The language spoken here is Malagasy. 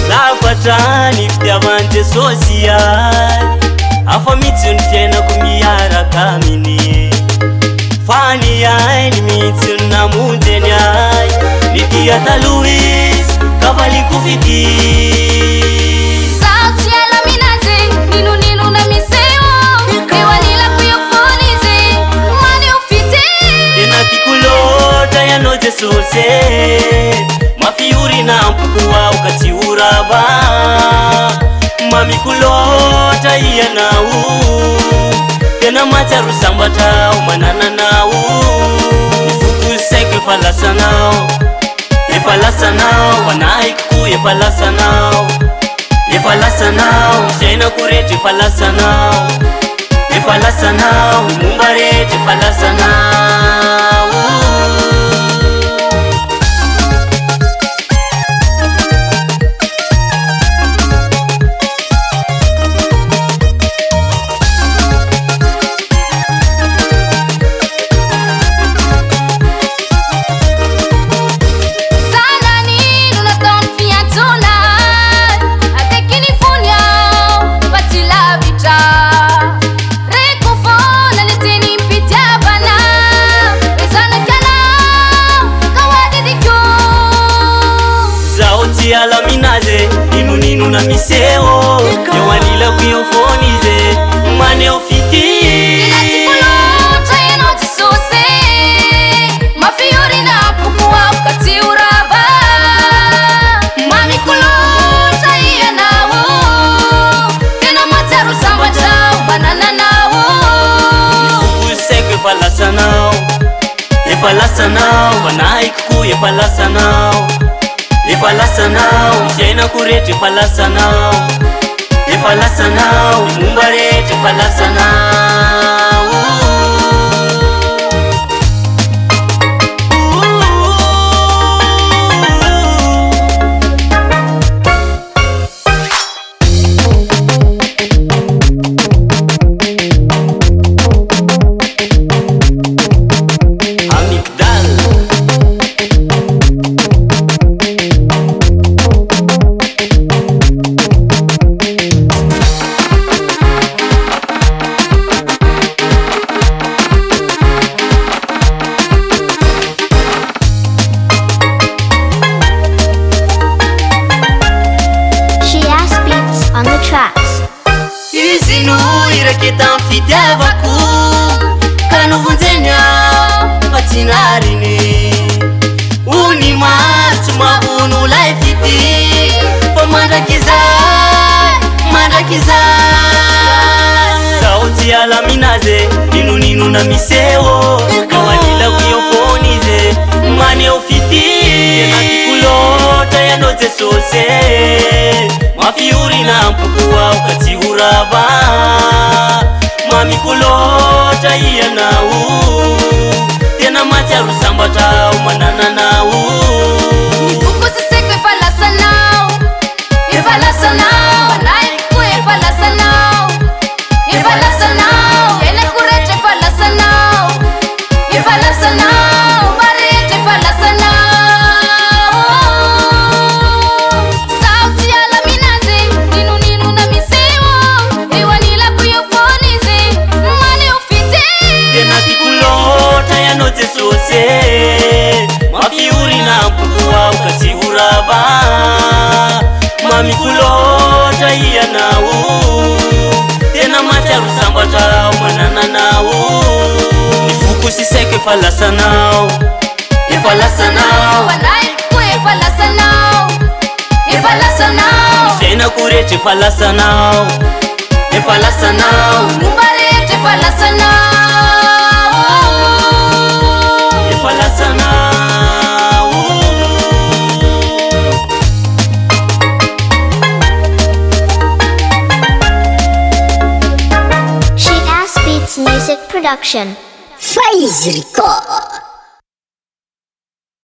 Lafatani fitiavante social afa mitsiny fiaina miaraka aminy fany ay ny mitsiny namonjeny ay nitia taloha izy kavaliko fity sao tsy alaminazy ninonino na miseo eo anilako io fony izy maneo fity tena tiako loatra ianao Jesosy mafiorina ampoko ao ka tsy horava mamiko loatra ianao tena matsiaro sambatra ao manananao nifoko saiko efa lasanao anahiko koa efa lasanao fiainako rehetra efa lasanao momba rehetra efa lasanao. Alaminaze ninonino na miseo eo anilako io fony izy maneo fity Inatikulota ianao Jesosy mafiorina ampoko ao ka tsy horava mamikolota ianao tena matsiaro sambatra ao manananao nifoko saiko efa lasanao anahiko koa efa lasanao fiainako rehetra efa lasanao momba rehetra efa lasanao. Ketan fitiavako ka novonjeny ao fa tsy nariny ony maro tsy mahono lay fity fa mandrakizay sao tsy alaminazy ninonino na miseo ao anilako io fony izy maneo fity tena tiako loatra ianao Jesosy mafiorina ampoko ao ka tsy horava mamiko loatra ianao tena matsiaro sambatra ao manananao nifoko sasaiko efa lasanao anahiko koa efa lasanao fiainako rehetra efa lasanao marehetra efa lasanao sao tsy alaminazy ninonino na miseo eo anilako io fony izy maneo fity tena tiako loatra ianao Jesosy mafiorina ampoko ao ka tsy horava mamiko loatra ianao tena matsiaro sambatra ao manananao nifoko sy saiko efa lasanao anahiko koa efa lasanao fiainako rehetra efa lasanao momba rehetra efa lasanao. She Ass Beats Music Production. Phase Record.